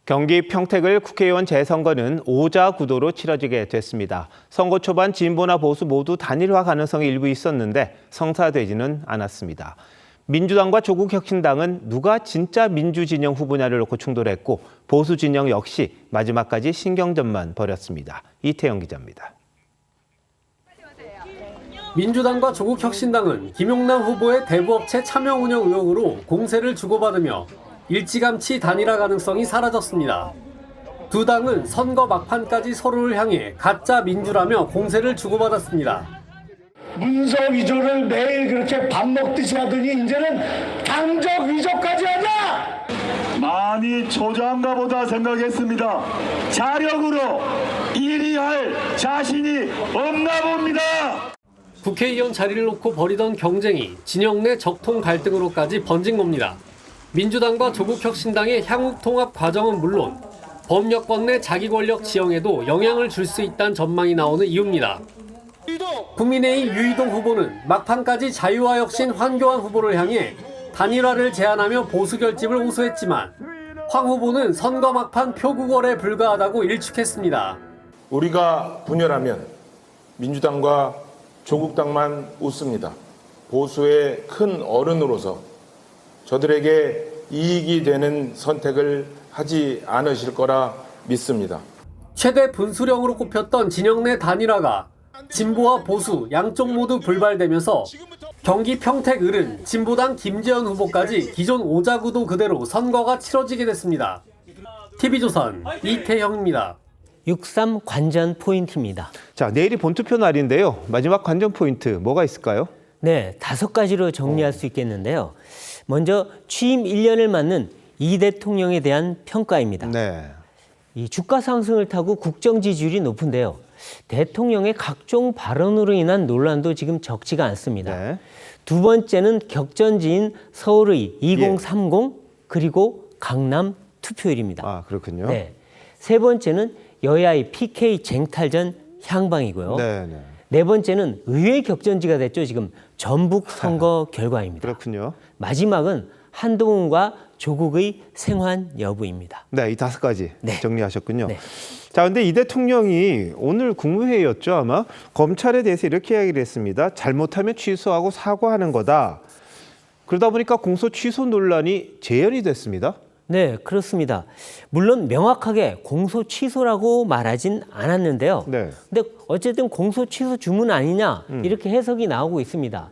경기 평택을 국회의원 재선거는 오자구도로 치러지게 됐습니다. 선거 초반 진보나 보수 모두 단일화 가능성이 일부 있었는데 성사되지는 않았습니다. 민주당과 조국혁신당은 누가 진짜 민주진영 후보냐를 놓고 충돌했고 보수 진영 역시 마지막까지 신경전만 벌였습니다. 이태영 기자입니다. 민주당과 조국혁신당은 김용남 후보의 대부업체 참여 운영 의혹으로 공세를 주고받으며 일찌감치 단일화 가능성이 사라졌습니다. 두 당은 선거 막판까지 서로를 향해 가짜 민주라며 공세를 주고받았습니다. 문서 위조를 매일 그렇게 밥 먹듯이 하더니 이제는 당적 위조까지 하자! 많이 초조한가 보다 생각했습니다. 자력으로 1위 할 자신이 없나 봅니다. 국회의원 자리를 놓고 벌이던 경쟁이 진영 내 적통 갈등으로까지 번진 겁니다. 민주당과 조국혁신당의 향후 통합 과정은 물론 범여권 내 자기 권력 지형에도 영향을 줄 수 있다는 전망이 나오는 이유입니다. 국민의힘 유이동 후보는 막판까지 자유와 혁신 황교안 후보를 향해 단일화를 제안하며 보수 결집을 호소했지만 황 후보는 선거 막판 표구걸에 불과하다고 일축했습니다. 우리가 분열하면 민주당과 조국당만 웃습니다. 보수의 큰 어른으로서 저들에게 이익이 되는 선택을 하지 않으실 거라 믿습니다. 최대 분수령으로 꼽혔던 진영 내 단일화가 진보와 보수 양쪽 모두 불발되면서 경기 평택 을은 진보당 김재현 후보까지 기존 오자구도 그대로 선거가 치러지게 됐습니다. TV조선 이태형입니다. 6.3 관전 포인트입니다. 자, 내일이 본투표 날인데요. 마지막 관전 포인트 뭐가 있을까요? 네, 5가지로 정리할 수 있겠는데요. 먼저 취임 1년을 맞는 이 대통령에 대한 평가입니다. 네. 이 주가 상승을 타고 국정 지지율이 높은데요. 대통령의 각종 발언으로 인한 논란도 지금 적지가 않습니다. 네. 두 번째는 격전지인 서울의 2030 그리고 강남 투표율입니다. 아, 그렇군요. 네. 세 번째는 여야의 PK 쟁탈전 향방이고요. 네, 네. 네 번째는 의외의 격전지가 됐죠. 지금 전북 선거 결과입니다. 그렇군요. 마지막은 한동훈과 조국의 생환 여부입니다. 네, 이 5가지 네. 정리하셨군요. 네. 자, 근데 이 대통령이 오늘 국무회의였죠, 아마. 검찰에 대해서 이렇게 이야기를 했습니다. 잘못하면 취소하고 사과하는 거다. 그러다 보니까 공소 취소 논란이 재현이 됐습니다. 네, 그렇습니다. 물론 명확하게 공소 취소라고 말하진 않았는데요. 네. 근데 어쨌든 공소 취소 주문 아니냐 이렇게 해석이 나오고 있습니다.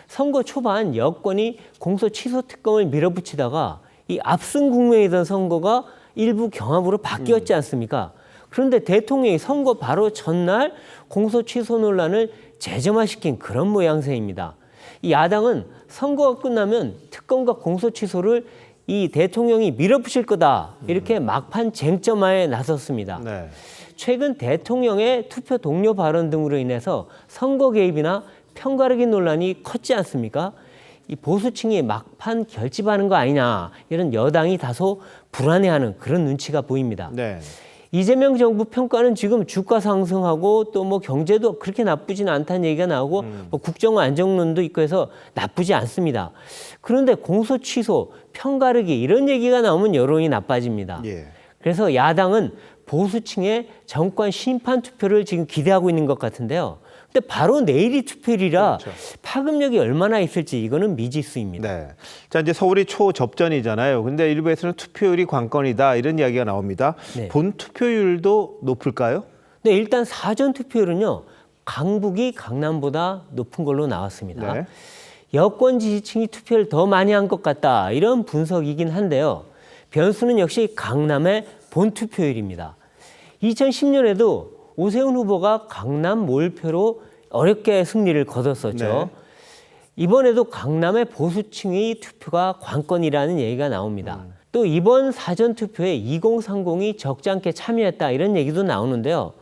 선거 초반 여권이 공소 취소 특검을 밀어붙이다가 이 압승 국면이던 선거가 일부 경합으로 바뀌었지 않습니까? 그런데 대통령이 선거 바로 전날 공소 취소 논란을 재점화시킨 그런 모양새입니다. 이 야당은 선거가 끝나면 특검과 공소 취소를 이 대통령이 밀어붙일 거다 이렇게 막판 쟁점화에 나섰습니다. 네. 최근 대통령의 투표 동료 발언 등으로 인해서 선거 개입이나 편가르기 논란이 컸지 않습니까? 이 보수층이 막판 결집하는 거 아니냐 이런 여당이 다소 불안해하는 그런 눈치가 보입니다. 네. 이재명 정부 평가는 지금 주가 상승하고 또 뭐 경제도 그렇게 나쁘진 않다는 얘기가 나오고 뭐 국정 안정론도 있고 해서 나쁘지 않습니다. 그런데 공소 취소, 편가르기 이런 얘기가 나오면 여론이 나빠집니다. 예. 그래서 야당은 보수층의 정권 심판 투표를 지금 기대하고 있는 것 같은데요. 근데 바로 내일이 투표일이라 그렇죠. 파급력이 얼마나 있을지 이거는 미지수입니다. 네. 자, 이제 서울이 초접전이잖아요. 근데 일부에서는 투표율이 관건이다 이런 이야기가 나옵니다. 네. 본 투표율도 높을까요? 네, 일단 사전 투표율은요. 강북이 강남보다 높은 걸로 나왔습니다. 네. 여권 지지층이 투표를 더 많이 한 것 같다 이런 분석이긴 한데요. 변수는 역시 강남의 본 투표율입니다. 2010년에도 오세훈 후보가 강남 몰표로 어렵게 승리를 거뒀었죠. 네. 이번에도 강남의 보수층의 투표가 관건이라는 얘기가 나옵니다. 또 이번 사전투표에 2030이 적지 않게 참여했다 이런 얘기도 나오는데요.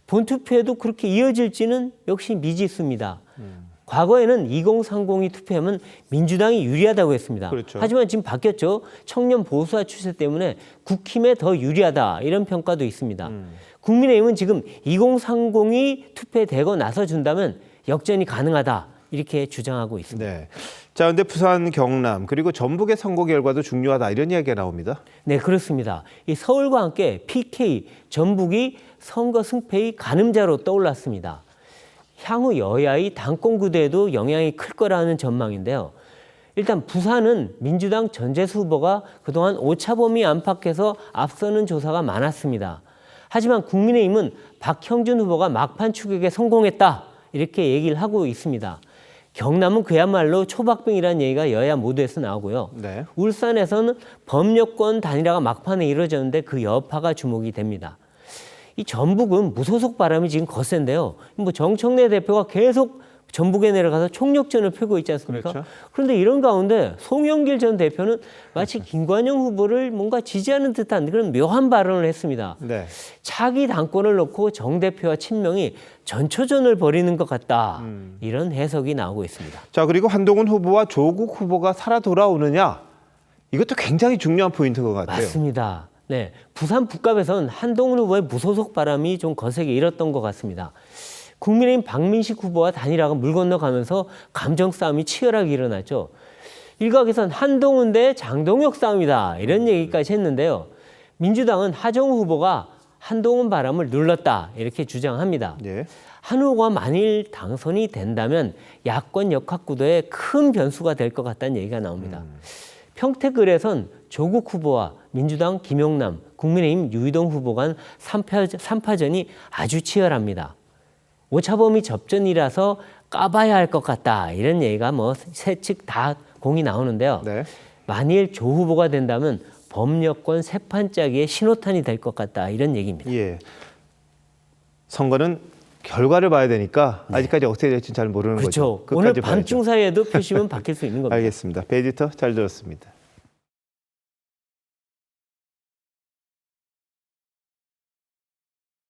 본투표에도 그렇게 이어질지는 역시 미지수입니다. 과거에는 2030이 투표하면 민주당이 유리하다고 했습니다. 그렇죠. 하지만 지금 바뀌었죠. 청년 보수화 추세 때문에 국힘에 더 유리하다 이런 평가도 있습니다. 국민의힘은 지금 2030이 투표에 대거 나서준다면 역전이 가능하다 이렇게 주장하고 있습니다. 네. 자, 근데 부산, 경남 그리고 전북의 선거 결과도 중요하다 이런 이야기가 나옵니다. 네, 그렇습니다. 이 서울과 함께 PK, 전북이 선거 승패의 가늠자로 떠올랐습니다. 향후 여야의 당권 구도에도 영향이 클 거라는 전망인데요. 일단 부산은 민주당 전재수 후보가 그동안 오차범위 안팎에서 앞서는 조사가 많았습니다. 하지만 국민의힘은 박형준 후보가 막판 추격에 성공했다 이렇게 얘기를 하고 있습니다. 경남은 그야말로 초박빙이라는 얘기가 여야 모두에서 나오고요. 네. 울산에서는 범여권 단일화가 막판에 이루어졌는데 그 여파가 주목이 됩니다. 이 전북은 무소속 바람이 지금 거센데요. 뭐 정청래 대표가 계속 전북에 내려가서 총력전을 펴고 있지 않습니까? 그렇죠. 그런데 이런 가운데 송영길 전 대표는 마치 김관영 후보를 뭔가 지지하는 듯한 그런 묘한 발언을 했습니다. 네. 차기 당권을 놓고 정 대표와 친명이 전초전을 벌이는 것 같다. 이런 해석이 나오고 있습니다. 자, 그리고 한동훈 후보와 조국 후보가 살아 돌아오느냐 이것도 굉장히 중요한 포인트인 것 같아요. 맞습니다. 네, 부산 북갑에서는 한동훈 후보의 무소속 바람이 좀 거세게 일었던 것 같습니다. 국민의힘 박민식 후보와 단일화가 물 건너가면서 감정 싸움이 치열하게 일어났죠. 일각에선 한동훈 대 장동혁 싸움이다 이런 얘기까지 했는데요. 민주당은 하정우 후보가 한동훈 바람을 눌렀다 이렇게 주장합니다. 예. 한 후보가 만일 당선이 된다면 야권 역학구도에 큰 변수가 될 것 같다는 얘기가 나옵니다. 평택을에선 조국 후보와 민주당 김용남, 국민의힘 유이동 후보 간 3파전이 아주 치열합니다. 오차범위 접전이라서 까봐야 할 것 같다 이런 얘기가 뭐 세 측 다 공이 나오는데요. 네. 만일 조 후보가 된다면 범여권 세 판짜기의 신호탄이 될 것 같다 이런 얘기입니다. 예. 선거는 결과를 봐야 되니까 아직까지 어떻게 될지 잘 모르는 그렇죠. 거죠. 오늘 끝까지 봐야죠. 밤중 사이에도 표심은 바뀔 수 있는 겁니다. 알겠습니다. 베이디터 잘 들었습니다.